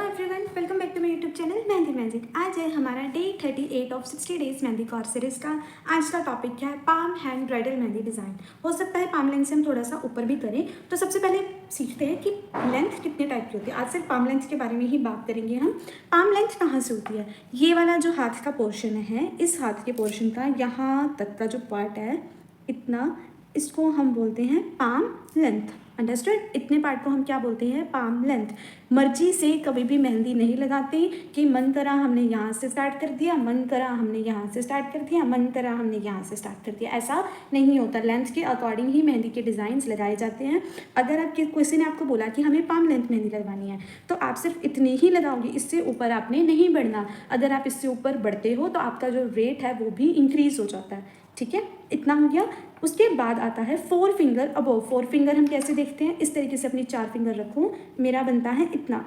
Everyone, welcome back to my YouTube channel mehndi magic. आज है हमारा day 38 of 60 days mehndi course series का। आज का टॉपिक क्या है? Palm hand bridal mehndi design. हो सकता है पाम लेंथ से हम थोड़ा सा ऊपर भी करें। तो सबसे पहले सीखते हैं कि लेंथ कितने टाइप की होती है। आज सिर्फ पाम लेंथ के बारे में ही बात करेंगे हम। पाम लेंथ कहाँ से होती है? ये वाला जो हाथ का पोर्शन है, इस हाथ के पोर्शन का यहाँ तक का जो पार्ट है, इतना, इसको हम बोलते हैं पाम लेंथ। अंडरस्टूड? इतने पार्ट को हम क्या बोलते हैं? Palm length. मर्जी से कभी भी मेहंदी नहीं लगाते कि मन करा हमने यहाँ से स्टार्ट कर दिया, मन करा हमने यहाँ से स्टार्ट कर दिया, मन करा हमने यहाँ से स्टार्ट कर दिया। ऐसा नहीं होता। लेंथ के अकॉर्डिंग ही मेहंदी के डिज़ाइंस लगाए जाते हैं। अगर आप किसी ने आपको बोला कि हमें पाम लेंथ मेहंदी लगवानी है, तो आप सिर्फ इतनी ही लगाओगे, इससे ऊपर आपने नहीं बढ़ना। अगर आप इससे ऊपर बढ़ते हो तो आपका जो रेट है वो भी इंक्रीज हो जाता है। ठीक है, इतना हो गया। उसके बाद आता है 4 फिंगर अबव। 4 फिंगर हम कैसे देखते हैं? इस तरीके से अपनी 4 फिंगर रखूं, मेरा बनता है इतना,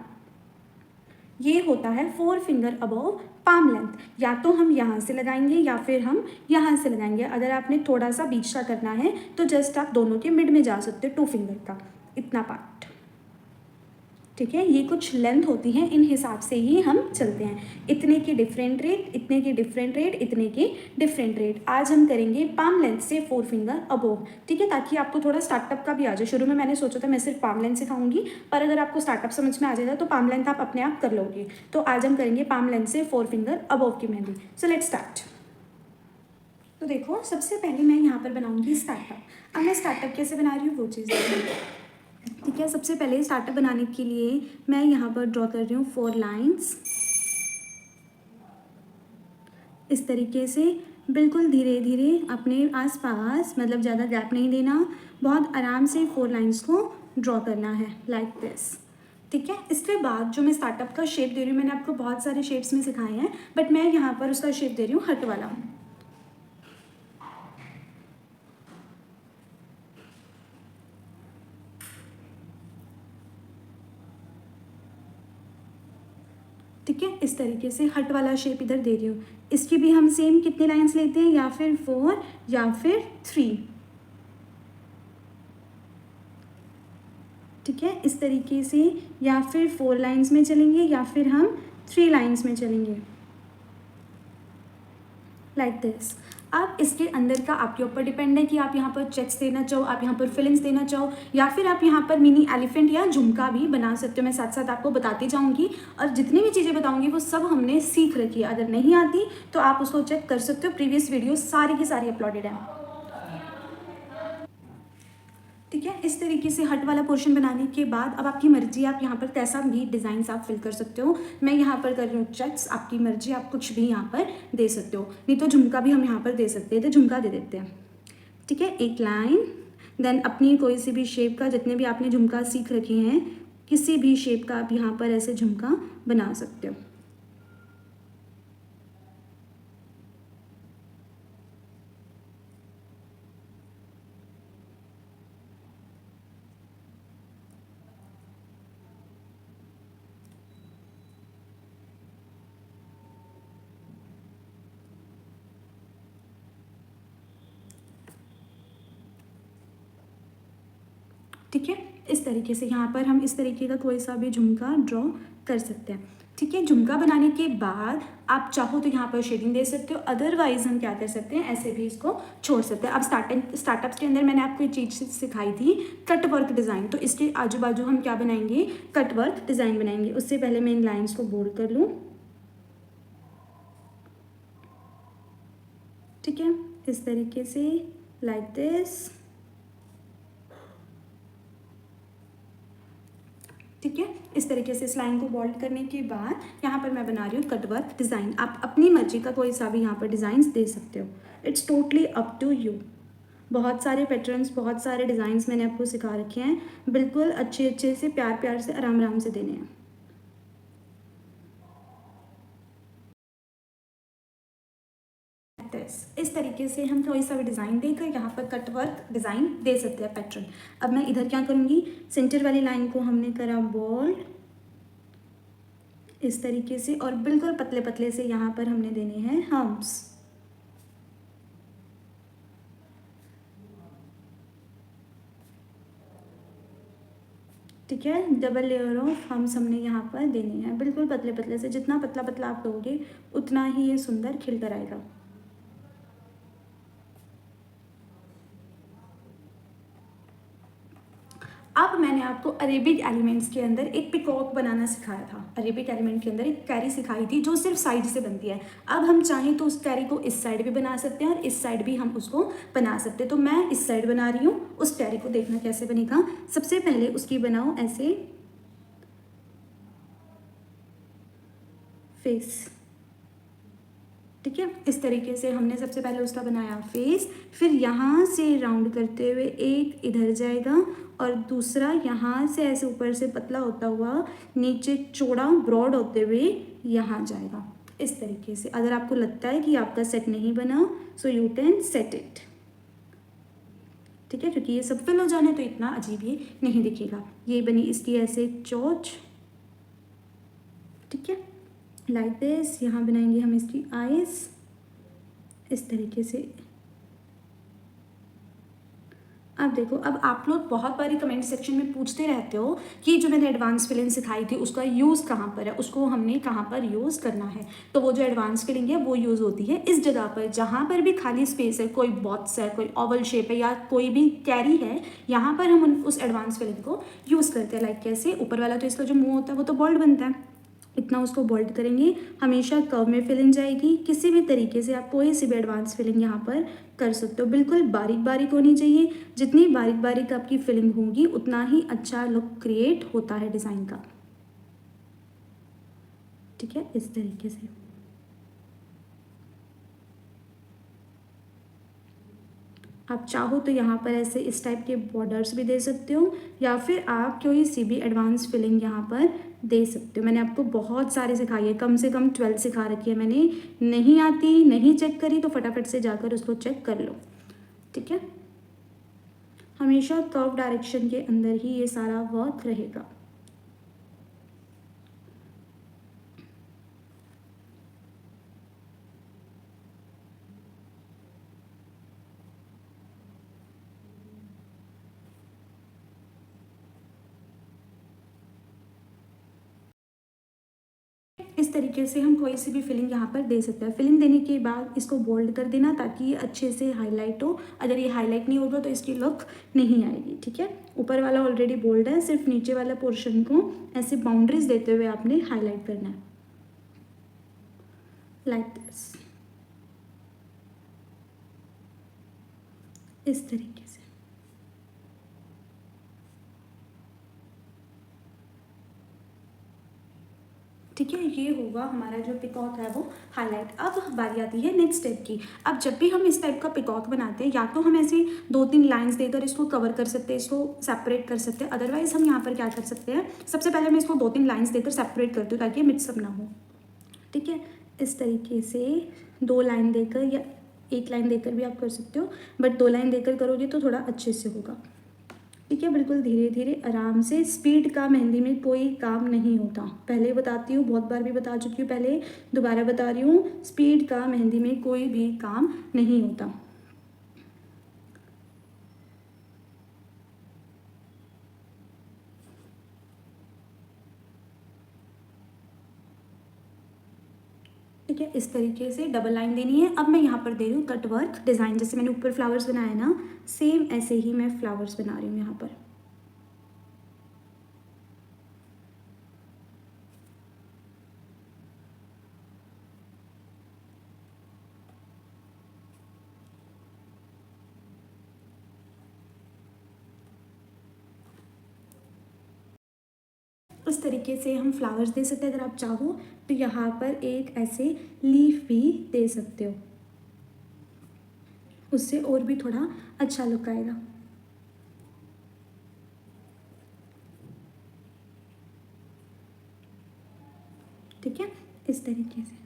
ये होता है 4 फिंगर अबव पाम लेंथ। या तो हम यहाँ से लगाएंगे या फिर हम यहाँ से लगाएंगे। अगर आपने थोड़ा सा बीच का करना है तो जस्ट आप दोनों के मिड में जा सकते हो, 2 फिंगर का इतना पार्ट। ठीक है, ये कुछ लेंथ होती है, इन हिसाब से ही हम चलते हैं। इतने की डिफरेंट रेट, इतने की डिफरेंट रेट, इतने की डिफरेंट रेट। आज हम करेंगे पाम लेंथ से 4 फिंगर अबोव। ठीक है, ताकि आपको थोड़ा स्टार्टअप का भी आ जाए। शुरू में मैंने सोचा था मैं सिर्फ पाम लेंथ सिखाऊंगी, पर अगर आपको स्टार्टअप समझ में आ जाएगा तो पाम लेंथ आप अपने आप कर लोगे। तो आज हम करेंगे पाम लेंथ से 4 फिंगर अबोव की मेहंदी। So let's start. तो देखो, सबसे पहले मैं यहाँ पर बनाऊंगी स्टार्टअप। अब मैं स्टार्टअप कैसे बना रही हूँ वो चीज़ देखिए। ठीक है, सबसे पहले स्टार्टअप बनाने के लिए मैं यहाँ पर ड्रॉ कर रही हूँ 4 लाइंस। इस तरीके से बिल्कुल धीरे धीरे अपने आसपास, मतलब ज़्यादा गैप नहीं देना, बहुत आराम से 4 लाइंस को ड्रॉ करना है, लाइक दिस। ठीक है, इसके बाद जो मैं स्टार्टअप का शेप दे रही हूँ, मैंने आपको बहुत सारे शेप्स में सिखाए हैं, बट मैं यहाँ पर उसका शेप दे रही हूँ हट वाला। ठीक है, इस तरीके से हट वाला शेप इधर दे रही हूँ। इसकी भी हम सेम कितने लाइंस लेते हैं, या फिर 4 या फिर 3। ठीक है, इस तरीके से, या फिर 4 लाइंस में चलेंगे या फिर हम 3 लाइंस में चलेंगे, लाइक दिस। अब इसके अंदर का आपके ऊपर डिपेंड है कि आप यहाँ पर चेक्स देना चाहो, आप यहाँ पर फिलिंग्स देना चाहो, या फिर आप यहाँ पर मिनी एलिफेंट या झुमका भी बना सकते हो। मैं साथ साथ आपको बताती जाऊँगी, और जितनी भी चीज़ें बताऊँगी वो सब हमने सीख रखी है। अगर नहीं आती तो आप उसको चेक कर सकते हो, प्रीवियस वीडियो सारी की सारी अपलोडेड है। ठीक है, इस तरीके से हट वाला पोर्शन बनाने के बाद अब आपकी मर्जी, आप यहाँ पर कैसा भी डिज़ाइन आप फिल कर सकते हो। मैं यहाँ पर कर रही हूँ चेक्स, आपकी मर्जी, आप कुछ भी यहाँ पर दे सकते हो। नहीं तो झुमका भी हम यहाँ पर दे सकते हैं, तो झुमका दे देते हैं। ठीक है, एक लाइन, देन अपनी कोई सी भी शेप का, जितने भी आपने झुमका सीख रखे हैं, किसी भी शेप का आप यहाँ पर ऐसे झुमका बना सकते हो। ठीक है, इस तरीके से यहाँ पर हम इस तरीके का कोई सा भी झुमका ड्रॉ कर सकते हैं। ठीक है, झुमका बनाने के बाद आप चाहो तो यहाँ पर शेडिंग दे सकते हो, अदरवाइज हम क्या कर सकते हैं, ऐसे भी इसको छोड़ सकते हैं। अब स्टार्टअप्स के अंदर मैंने आपको एक चीज़ सिखाई थी, कट वर्क डिज़ाइन। तो इसके आजू बाजू हम क्या बनाएंगे, कट वर्क डिज़ाइन बनाएंगे। उससे पहले मैं इन लाइन्स को बोल्ड कर लूँ। ठीक है, इस तरीके से, लाइक दिस। ठीक है, इस तरीके से इस लाइन को बोल्ड करने के बाद यहाँ पर मैं बना रही हूँ कटवर्क डिज़ाइन। आप अपनी मर्जी का कोई सा भी यहाँ पर डिज़ाइंस दे सकते हो। It's totally up to you. बहुत सारे पैटर्न्स, बहुत सारे डिज़ाइंस मैंने आपको सिखा रखे हैं, बिल्कुल अच्छे अच्छे से, प्यार प्यार से, आराम आराम से देने हैं। इस तरीके से हम कोई सा भी डिज़ाइन देकर यहाँ पर कटवर्क डिज़ाइन दे सकते हैं, पैटर्न। अब मैं इधर क्या करूँगी, सेंटर वाली लाइन को हमने करा बोल्ड इस तरीके से, और बिल्कुल पतले पतले से यहाँ पर हमने देने हैं हम्प्स। ठीक है। डबल लेयर ऑफ हम सबने यहाँ पर देनी है, बिल्कुल पतले पतले से। जितना पतला पतला आप दोगे उतना ही ये सुंदर खिल कर आएगा। अब मैंने आपको अरेबिक एलिमेंट्स के अंदर एक पिकॉक बनाना सिखाया था। अरेबिक एलिमेंट के अंदर एक कैरी सिखाई थी जो सिर्फ साइड से बनती है। अब हम चाहें तो उस कैरी को इस साइड भी बना सकते हैं और इस साइड भी हम उसको बना सकते हैं। तो मैं इस साइड बना रही हूँ, उस कैरी को देखना कैसे बनेगा। सबसे पहले उसकी बनाओ ऐसे फेस, ठीक है। इस तरीके से हमने सबसे पहले उसका बनाया फेस, फिर यहाँ से राउंड करते हुए एक इधर जाएगा और दूसरा यहाँ से ऐसे ऊपर से पतला होता हुआ नीचे चौड़ा ब्रॉड होते हुए यहाँ जाएगा। इस तरीके से अगर आपको लगता है कि आपका सेट नहीं बना, so you can set it, ठीक है, क्योंकि ये सब फिल हो जाने तो इतना अजीब ही नहीं दिखेगा। ये बनी इसकी ऐसे चोंच, ठीक है, लाइक दिस। यहाँ बनाएंगे हम इसकी आईज इस तरीके से। अब देखो, अब आप लोग बहुत बारी कमेंट सेक्शन में पूछते रहते हो कि जो मैंने एडवांस फिलिंग सिखाई थी उसका यूज़ कहाँ पर है, उसको हमने कहाँ पर यूज़ करना है। तो वो जो एडवांस फिलिंग है वो यूज़ होती है इस जगह पर जहाँ पर भी खाली स्पेस है, कोई बॉक्स है, कोई ओवल शेप है या कोई भी कैरी है, यहाँ पर हम उस एडवांस फिलिंग को यूज़ करते हैं। लाइक कैसे, ऊपर वाला तो इसका जो मुँह होता है वो तो बोल्ड बनता है, इतना उसको बोल्ड करेंगे। हमेशा कर्व में फिलिंग जाएगी। किसी भी तरीके से आप कोई सी भी एडवांस फिलिंग यहाँ पर कर सकते हो। बिल्कुल बारीक बारीक होनी चाहिए। जितनी बारीक बारीक आपकी फिलिंग होगी उतना ही अच्छा लुक क्रिएट होता है डिज़ाइन का, ठीक है, इस तरीके से। आप चाहो तो यहाँ पर ऐसे इस टाइप के बॉर्डर्स भी दे सकते हो या फिर आप कोई सी भी एडवांस फिलिंग यहाँ पर दे सकते हो। मैंने आपको बहुत सारे सिखाई है, कम से कम 12 सिखा रखी है मैंने। नहीं आती, नहीं चेक करी तो फटाफट से जाकर उसको चेक कर लो, ठीक है। हमेशा कर्व डायरेक्शन के अंदर ही ये सारा वर्क रहेगा। इस तरीके से हम कोई सी भी फिलिंग यहाँ पर दे सकते हैं। फिलिंग देने के बाद इसको बोल्ड कर देना ताकि ये अच्छे से हाईलाइट हो। अगर ये हाईलाइट नहीं होगा तो इसकी लुक नहीं आएगी, ठीक है। ऊपर वाला ऑलरेडी बोल्ड है, सिर्फ नीचे वाला पोर्शन को ऐसे बाउंड्रीज देते हुए आपने हाईलाइट करना है, लाइक दिस, इस तरीके से। ठीक है, ये होगा हमारा जो पिकॉक है वो हाईलाइट। अब बारी आती है नेक्स्ट स्टेप की। अब जब भी हम इस टाइप का पिकॉक बनाते हैं, या तो हम ऐसे 2-3 लाइंस देकर इसको कवर कर सकते हैं, इसको सेपरेट कर सकते हैं। अदरवाइज हम यहाँ पर क्या कर सकते हैं, सबसे पहले मैं इसको 2-3 लाइंस देकर सेपरेट करती हूँ ताकि मिक्सअप ना हो, ठीक है। इस तरीके से 2 लाइन देकर या 1 लाइन देकर भी आप कर सकते हो, बट 2 लाइन देकर करोगे तो थोड़ा अच्छे से होगा, ठीक है। बिल्कुल धीरे धीरे आराम से। स्पीड का मेहंदी में कोई काम नहीं होता, पहले बताती हूँ, बहुत बार भी बता चुकी हूँ, पहले दोबारा बता रही हूँ, स्पीड का मेहंदी में कोई भी काम नहीं होता। ठीक है, इस तरीके से डबल लाइन देनी है। अब मैं यहाँ पर दे रही हूँ कट वर्क डिज़ाइन। जैसे मैंने ऊपर फ्लावर्स बनाए ना, सेम ऐसे ही मैं फ्लावर्स बना रही हूँ यहाँ पर। उस तरीके से हम फ्लावर्स दे सकते हैं। अगर आप चाहो तो यहाँ पर एक ऐसे लीफ भी दे सकते हो, उससे और भी थोड़ा अच्छा लुक आएगा, ठीक है, इस तरीके से।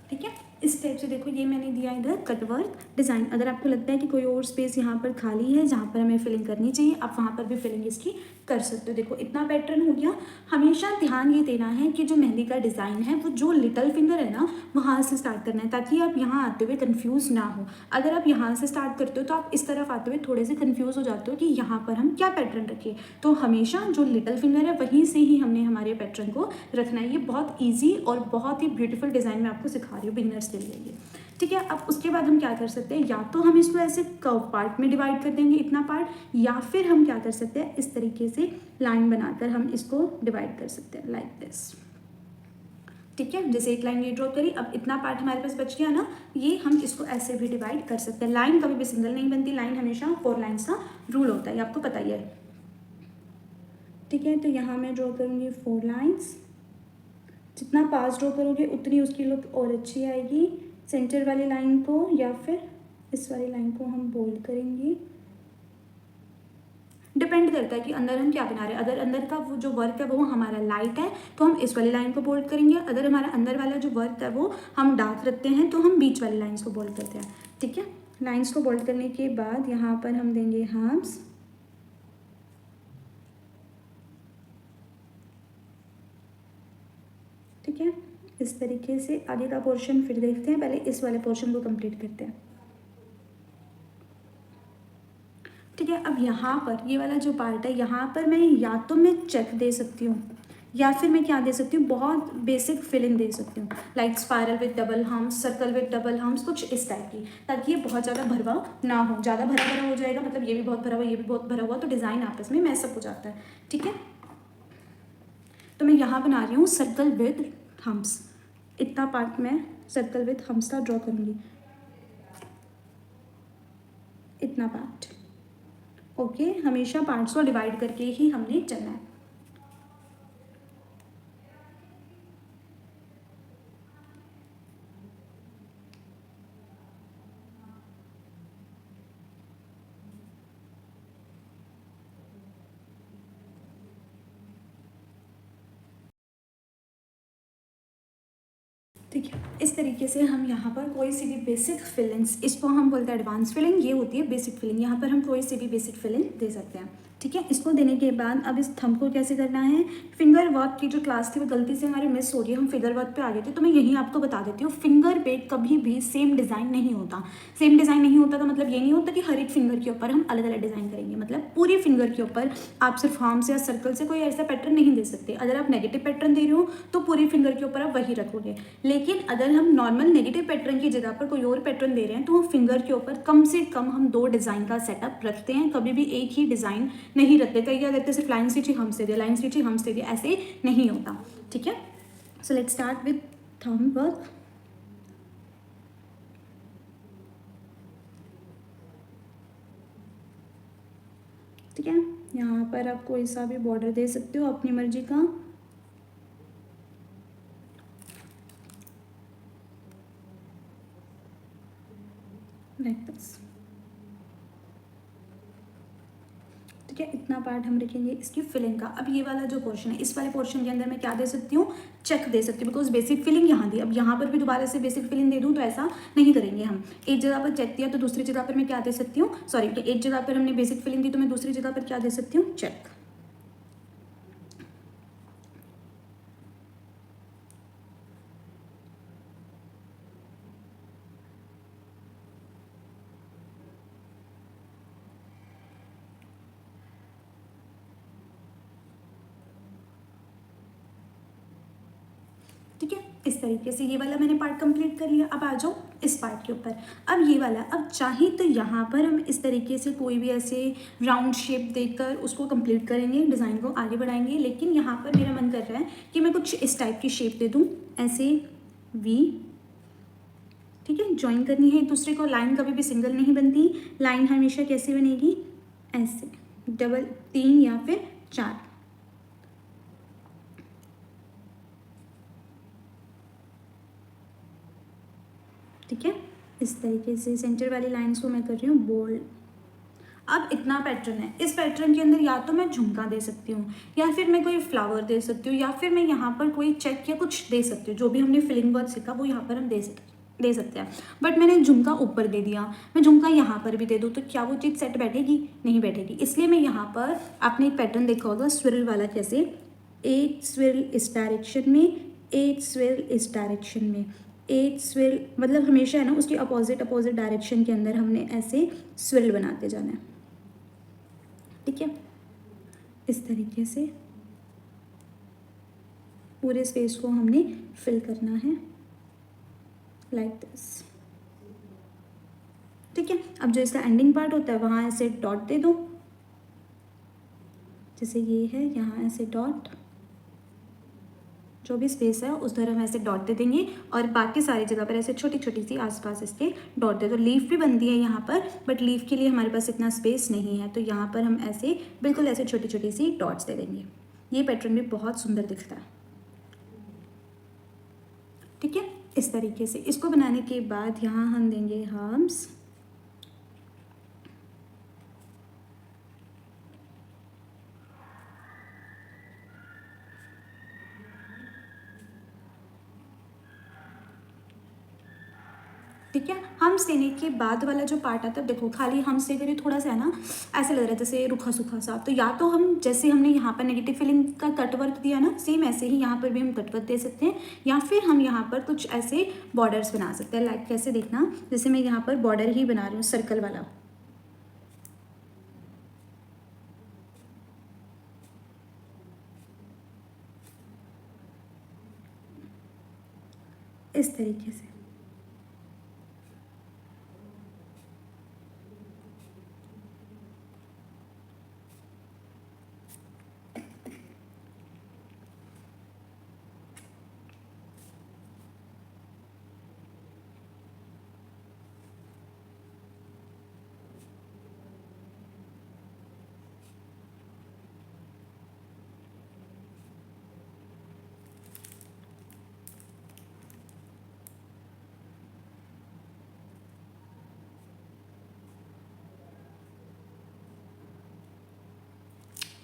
ठीक है। इस टाइप से देखो ये मैंने दिया इधर कटवर्क डिज़ाइन। अगर आपको लगता है कि कोई और स्पेस यहाँ पर खाली है जहाँ पर हमें फिलिंग करनी चाहिए, आप वहाँ पर भी फिलिंग इसकी कर सकते हो। देखो इतना पैटर्न हो गया। हमेशा ध्यान ये देना है कि जो मेहंदी का डिज़ाइन है वो जो लिटल फिंगर है ना वहाँ से स्टार्ट करना है, ताकि आप यहाँ आते हुए कन्फ्यूज़ ना हो। अगर आप यहाँ से स्टार्ट करते हो तो आप इस तरफ आते हुए थोड़े से कन्फ्यूज़ हो जाते हो कि यहाँ पर हम क्या पैटर्न रखें। तो हमेशा जो लिटल फिंगर है वहीं से ही हमने हमारे पैटर्न को रखना है। ये बहुत ईजी और बहुत ही ब्यूटीफुल डिज़ाइन मैं आपको सिखा रही हूँ बिगिनर्स के लिए ये। ठीक है। अब उसके बाद हम क्या कर सकते हैं, या तो हम इसको ऐसे कर्व पार्ट में डिवाइड कर देंगे इतना पार्ट, या फिर हम क्या कर सकते हैं इस तरीके से लाइन बनाकर हम इसको डिवाइड कर सकते हैं लाइक दिस। ठीक है, जैसे एक लाइन ये ड्रॉ करी, अब इतना पार्ट हमारे पास बच गया ना, ये हम इसको ऐसे भी डिवाइड कर सकते हैं। लाइन कभी भी सिंगल नहीं बनती, लाइन हमेशा 4 लाइन्स का रूल होता है, आपको पता ही है। ठीक है, तो यहाँ मैं ड्रॉ करूँगी 4 लाइन्स। जितना पास ड्रॉ करोगे उतनी उसकी लुक और अच्छी आएगी। सेंटर वाली लाइन को या फिर इस वाली लाइन को हम बोल्ड करेंगे। डिपेंड करता है कि अंदर हम क्या बना रहे हैं। अगर अंदर का वो जो वर्क है वो हमारा लाइट है तो हम इस वाली लाइन को बोल्ड करेंगे। अगर हमारा अंदर वाला जो वर्क है वो हम डार्क रखते हैं तो हम बीच वाली लाइन्स को बोल्ड करते हैं। ठीक है, लाइन्स को बोल्ड करने के बाद यहाँ पर हम देंगे हार्म्स। ठीक है, इस तरीके से आगे का पोर्शन फिर देखते हैं। पहले इस वाले पोर्शन को कंप्लीट करते हैं। ठीक है, अब यहाँ पर ये वाला जो पार्ट है यहाँ पर मैं या तो मैं चेक दे सकती हूँ या फिर मैं क्या दे सकती हूँ, बहुत बेसिक फिलिंग दे सकती हूँ, like spiral with double hums, circle with double hums, कुछ इस टाइप की, ताकि ये बहुत ज़्यादा भरवा ना हो। ज़्यादा भरा भरा हो जाएगा मतलब ये भी बहुत भरा हुआ ये भी बहुत भरा हुआ तो डिज़ाइन आपस में मैसअप हो जाता है। ठीक है, तो मैं यहाँ बना रही हूँ सर्कल विद हम्स। इतना पार्ट मैं सर्कल विद हम्स का ड्रॉ करूँगी, इतना पार्ट। ओके, हमेशा पार्ट्स को डिवाइड करके ही हमने चलना है। ठीक है, इस तरीके से हम यहाँ पर कोई सी भी बेसिक फिलिंग्स, इसको हम बोलते हैं एडवांस फिलिंग, ये होती है बेसिक फिलिंग। यहाँ पर हम कोई सी भी बेसिक फिलिंग दे सकते हैं। ठीक है, इसको देने के बाद अब इस थंब को कैसे करना है। फिंगर वर्क की जो क्लास थी वो गलती से हमारी मिस हो रही है, हम फिंगर वर्क पे आ गए थे, तो मैं यहीं आपको बता देती हूँ फिंगर पे कभी भी सेम डिज़ाइन नहीं होता। सेम डिज़ाइन नहीं होता तो मतलब ये नहीं होता कि हर एक फिंगर के ऊपर हम अलग अलग डिज़ाइन करेंगे। मतलब पूरी फिंगर के ऊपर आप सिर्फ हार्म्स या सर्कल से कोई ऐसा पैटर्न नहीं दे सकते। अगर आप नेगेटिव पैटर्न दे रहे हो तो पूरी फिंगर के ऊपर आप वही रखोगे, लेकिन अगर हम नॉर्मल नेगेटिव पैटर्न की जगह पर कोई और पैटर्न दे रहे हैं तो हम फिंगर के ऊपर कम से कम हम 2 डिज़ाइन का सेटअप रखते हैं, कभी भी एक ही डिज़ाइन नहीं रखते। कई क्या करते सिर्फ लाइन स्टिच ही हम से दिया, लाइन स्टिच ही हम से दिया, ऐसे नहीं होता। ठीक है, so let's start with thumb work. ठीक है, यहाँ पर आप कोई सा भी बॉर्डर दे सकते हो अपनी मर्जी का। Like this. ठीक है, इतना पार्ट हम रखेंगे इसकी फिलिंग का। अब ये वाला जो पोर्शन है, इस वाले पोर्शन के अंदर मैं क्या दे सकती हूँ, चेक दे सकती हूँ, बिकॉज बेसिक फिलिंग यहाँ दी। अब यहाँ पर भी दोबारा से बेसिक फिलिंग दे दूँ तो ऐसा नहीं करेंगे हम। एक जगह पर चेक दिया तो दूसरी जगह पर मैं क्या दे सकती हूँ, सॉरी, एक जगह पर हमने बेसिक फिलिंग दी तो मैं दूसरी जगह पर क्या दे सकती हूँ, चेक। ठीक है, इस तरीके से ये वाला मैंने पार्ट कंप्लीट कर लिया। अब आ जाओ इस पार्ट के ऊपर। अब ये वाला, अब चाहे तो यहाँ पर हम इस तरीके से कोई भी ऐसे राउंड शेप देकर उसको कंप्लीट करेंगे, डिज़ाइन को आगे बढ़ाएंगे, लेकिन यहाँ पर मेरा मन कर रहा है कि मैं कुछ इस टाइप की शेप दे दूँ, ऐसे वी। ठीक है, ज्वाइन करनी है एक दूसरे को। लाइन कभी भी सिंगल नहीं बनती, लाइन हमेशा कैसे बनेगी, ऐसे डबल, 3 या फिर 4। ठीक है, इस तरीके से सेंटर वाली लाइंस को मैं कर रही हूँ बोल्ड। अब इतना पैटर्न है, इस पैटर्न के अंदर या तो मैं झुमका दे सकती हूँ, या फिर मैं कोई फ्लावर दे सकती हूँ, या फिर मैं यहाँ पर कोई चेक या कुछ दे सकती हूँ। जो भी हमने फिलिंग वर्क सीखा वो यहाँ पर हम दे सकते हैं। बट मैंने झुमका ऊपर दे दिया, मैं झुमका यहाँ पर भी दे दूँ तो क्या वो चीज़ सेट बैठेगी? नहीं बैठेगी। इसलिए मैं यहाँ पर, आपने एक पैटर्न देखा होगा स्विरल वाला, कैसे 8 स्विरल इस डायरेक्शन में, 8 स्विरल इस डायरेक्शन में, 8 स्विरल, मतलब हमेशा है ना उसकी अपोजिट डायरेक्शन के अंदर हमने ऐसे स्विरल बनाते जाना है। ठीक है, इस तरीके से पूरे स्पेस को हमने फिल करना है लाइक दिस। ठीक है, अब जो इसका एंडिंग पार्ट होता है वहाँ ऐसे डॉट दे दो, जैसे ये है, यहाँ ऐसे डॉट, जो भी स्पेस है उस तरह हम ऐसे डॉट दे देंगे, और बाकी सारी जगह पर ऐसे छोटी छोटी सी आसपास इसके डॉट दे दो। लीफ भी बनती है यहाँ पर, बट लीफ के लिए हमारे पास इतना स्पेस नहीं है, तो यहाँ पर हम ऐसे बिल्कुल ऐसे छोटी छोटी सी डॉट्स दे देंगे। ये पैटर्न भी बहुत सुंदर दिखता है। ठीक है, इस तरीके से इसको बनाने के बाद यहाँ हम देंगे हम्स, ठीक है। हम्स देने के बाद वाला जो पार्ट आता है, देखो खाली हम्स देकर ही थोड़ा सा है ना ऐसे लग रहा है जैसे रूखा सूखा सा, तो या तो हम जैसे हमने यहाँ पर नेगेटिव फिलिंग का कट वर्क दिया ना, सेम ऐसे ही यहाँ पर भी हम कट वर्क दे सकते हैं, या फिर हम यहाँ पर कुछ ऐसे बॉर्डर्स बना सकते हैं। लाइक कैसे देखना, जैसे मैं यहाँ पर बॉर्डर ही बना रही हूँ सर्कल वाला, इस तरीके से।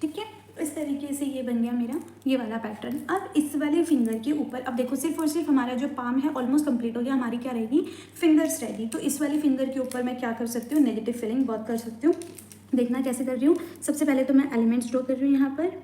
ठीक है, इस तरीके से ये बन गया मेरा ये वाला पैटर्न। अब इस वाले फिंगर के ऊपर, अब देखो सिर्फ और सिर्फ हमारा जो पाम है ऑलमोस्ट कंप्लीट हो गया, हमारी क्या रहेगी, फिंगर्स रहेगी। तो इस वाले फिंगर के ऊपर मैं क्या कर सकती हूँ, नेगेटिव फिलिंग वर्क कर सकती हूँ। देखना कैसे कर रही हूँ। सबसे पहले तो मैं एलिमेंट्स ड्रॉ कर रही हूँ यहाँ पर,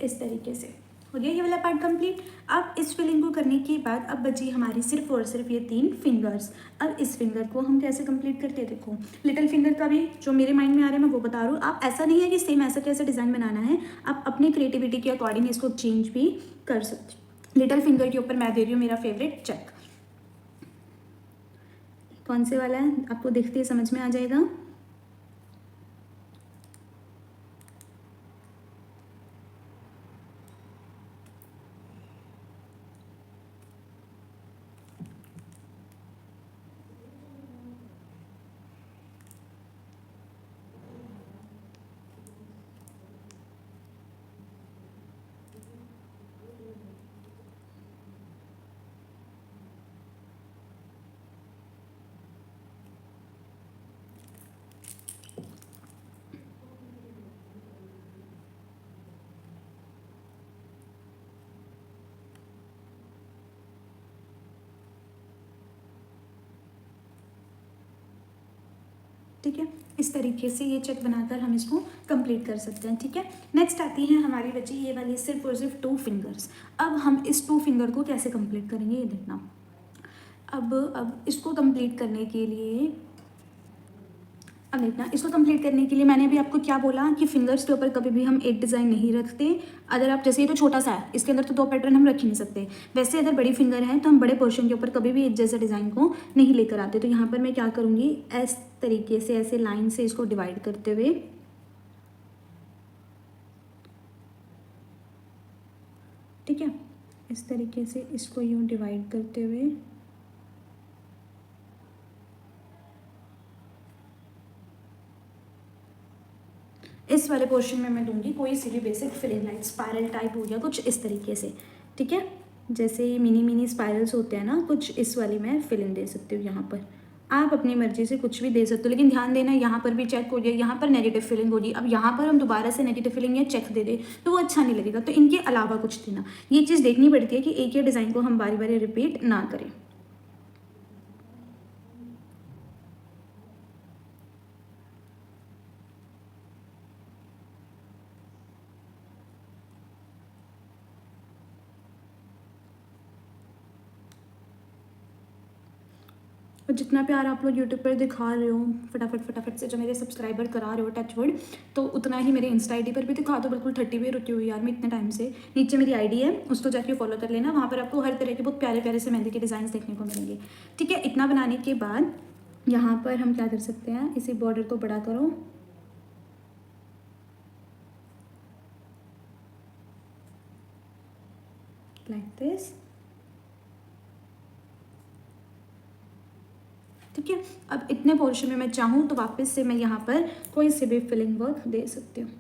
इस तरीके से हो गया ये वाला पार्ट कंप्लीट। अब इस फिलिंग को करने के बाद अब बची हमारी सिर्फ और सिर्फ ये 3 फिंगर्स। अब इस फिंगर को हम कैसे कंप्लीट करते हैं, देखो लिटिल फिंगर का भी जो मेरे माइंड में आ रहा है मैं वो बता रहा हूँ। आप ऐसा नहीं है कि सेम ऐसा कैसे डिज़ाइन बनाना है, आप अपनी क्रिएटिविटी के अकॉर्डिंग इसको चेंज भी कर सकते हो। लिटिल फिंगर के ऊपर मैं दे रही हूँ मेरा फेवरेट चेक। कौन से वाला है आपको देखते ही समझ में आ जाएगा। ठीक है, इस तरीके से ये चेक बनाकर हम इसको कंप्लीट कर सकते हैं। ठीक है, नेक्स्ट आती है हमारी बची ये वाली सिर्फ और सिर्फ 2 फिंगर्स। अब हम इस 2 फिंगर को कैसे कंप्लीट करेंगे ये देखना। अब इसको कंप्लीट करने के लिए, अब देखना इसको कंप्लीट करने के लिए मैंने भी आपको क्या बोला कि फिंगर्स के ऊपर कभी भी हम एक डिज़ाइन नहीं रखते। अगर आप जैसे ये तो छोटा सा है, इसके अंदर तो 2 पैटर्न हम रख ही नहीं सकते। वैसे अगर बड़ी फिंगर है तो हम बड़े पोर्शन के ऊपर कभी भी एक जैसे डिज़ाइन को नहीं लेकर आते। तो यहाँ पर मैं क्या करूँगी, इस तरीके से ऐसे लाइन से इसको डिवाइड करते हुए, ठीक है, इस तरीके से इसको यूँ डिवाइड करते हुए इस वाले पोर्शन में मैं दूंगी कोई सी भी basic filling line, spiral type हो गया कुछ इस तरीके से। ठीक है, जैसे मिनी मिनी स्पाइरल्स होते हैं ना कुछ, इस वाली मैं फिलिंग दे सकती हूँ यहाँ पर। आप अपनी मर्जी से कुछ भी दे सकते हो, लेकिन ध्यान देना यहाँ पर भी चेक हो जाए, यहाँ पर नेगेटिव फिलिंग होगी। अब यहाँ पर हम दोबारा से नेगेटिव फिलिंग या चेक दे दें तो वो अच्छा नहीं लगेगा, तो इनके अलावा कुछ देना। ये चीज़ देखनी पड़ती है कि एक ही डिज़ाइन को हम बारी बारी रिपीट ना करें। और जितना प्यार आप लोग यूट्यूब पर दिखा रहे हो, फटाफट फटाफट से जो मेरे सब्सक्राइबर करा रहे हो टचवुड, तो उतना ही मेरे इंस्टा आईडी पर भी दिखा दो। बिल्कुल 30 पे रुकी हुई यार मैं इतने टाइम से। नीचे मेरी आईडी है, उसको जाके फॉलो कर लेना, वहाँ पर आपको हर तरह के बहुत प्यारे प्यारे से मेहंदी के डिज़ाइन देखने को मिलेंगे। ठीक है, इतना बनाने के बाद यहाँ पर हम क्या कर सकते हैं, इसी बॉर्डर को बड़ा करो, लाइक दिस। ठीक है, अब इतने पोर्शन में मैं चाहूँ तो वापस से मैं यहाँ पर कोई से भी फिलिंग वर्क दे सकती हूँ।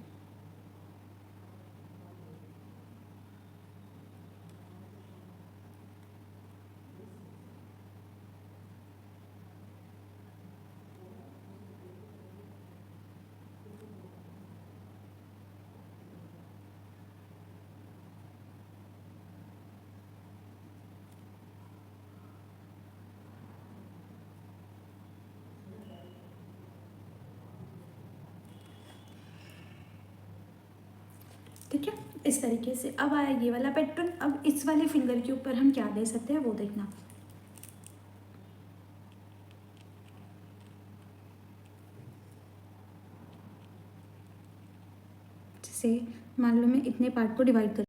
ठीक है, इस तरीके से अब आया ये वाला पैटर्न। अब इस वाले फिंगर के ऊपर हम क्या दे सकते हैं वो देखना। जैसे मान लो मैं इतने पार्ट को डिवाइड कर,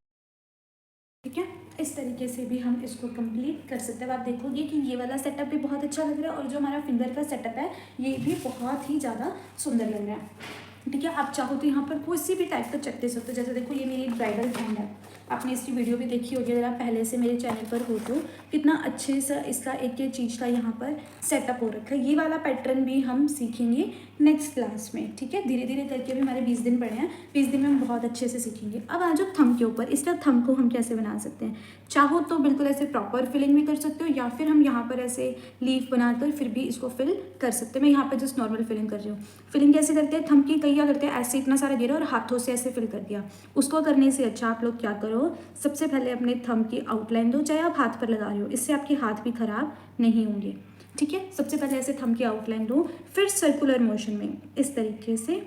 ठीक है, इस तरीके से भी हम इसको कंप्लीट कर सकते हैं। अब आप देखोगे कि ये वाला सेटअप भी बहुत अच्छा लग रहा है और जो हमारा फिंगर का सेटअप है ये भी बहुत ही ज़्यादा सुंदर लग रहा है। ठीक है, आप चाहो तो यहाँ पर किसी भी टाइप का चेक दे सकते हो। जैसे देखो ये मेरी ब्राइडल हैंड है, आपने इसकी वीडियो भी देखी होगी अगर आप पहले से मेरे चैनल पर हो तो, कितना अच्छे से इसका एक एक चीज़ का यहाँ पर सेटअप हो रखा है। ये वाला पैटर्न भी हम सीखेंगे नेक्स्ट क्लास में। ठीक है, धीरे धीरे करके भी हमारे 20 दिन पड़े हैं, 20 दिन में हम बहुत अच्छे से सीखेंगे। अब आ जाओ थंब के ऊपर। इसका थंब को हम कैसे बना सकते हैं, चाहो तो बिल्कुल ऐसे प्रॉपर फिलिंग भी कर सकते हो या फिर हम यहाँ पर ऐसे लीफ बनाकर फिर भी इसको फिल कर सकते हैं। मैं यहाँ पर जस्ट नॉर्मल फिलिंग कर रही हूँ। फिलिंग कैसे करते हैं, थंब की कई क्या करते हैं, ऐसे इतना सारा गिरा और हाथों से ऐसे फिल कर दिया। उसको करने से अच्छा आप लोग क्या करो, सबसे पहले अपने थंब की आउटलाइन दो, चाहे आप हाथ पर लगा रहे हो, इससे आपके हाथ भी खराब नहीं होंगे। ठीक है, सबसे पहले ऐसे थंब की आउटलाइन दो, फिर सर्कुलर मोशन में इस तरीके से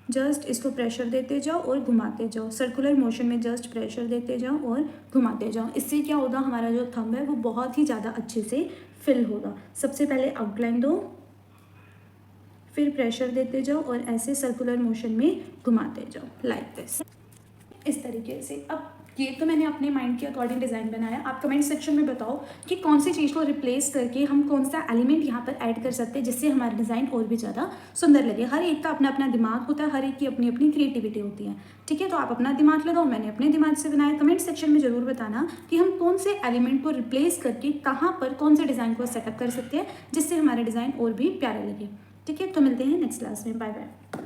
जस्ट इसको प्रेशर देते जाओ और घुमाते जाओ। सर्कुलर मोशन में जस्ट प्रेशर देते जाओ और घुमाते जाओ। इससे क्या होगा, हमारा जो थंब है वो बहुत ही ज़्यादा अच्छे से फिल होगा। सबसे पहले आउटलाइन दो, फिर प्रेशर देते जाओ और ऐसे सर्कुलर मोशन में घुमाते जाओ, लाइक दिस, इस तरीके से। अब ये तो मैंने अपने माइंड के अकॉर्डिंग डिज़ाइन बनाया। आप कमेंट सेक्शन में बताओ कि कौन सी चीज़ को रिप्लेस करके हम कौन सा एलिमेंट यहाँ पर ऐड कर सकते हैं जिससे हमारा डिज़ाइन और भी ज़्यादा सुंदर लगे। हर एक का अपना अपना दिमाग होता है, हर एक की अपनी अपनी क्रिएटिविटी होती है। ठीक है, तो आप अपना दिमाग लगाओ, मैंने अपने दिमाग से बनाया। कमेंट सेक्शन में ज़रूर बताना कि हम कौन से एलिमेंट को रिप्लेस करके कहाँ पर कौन से डिज़ाइन को सेटअप कर सकते हैं जिससे हमारा डिज़ाइन और भी प्यारा लगे। ठीक है, तो मिलते हैं नेक्स्ट क्लास में, बाय बाय।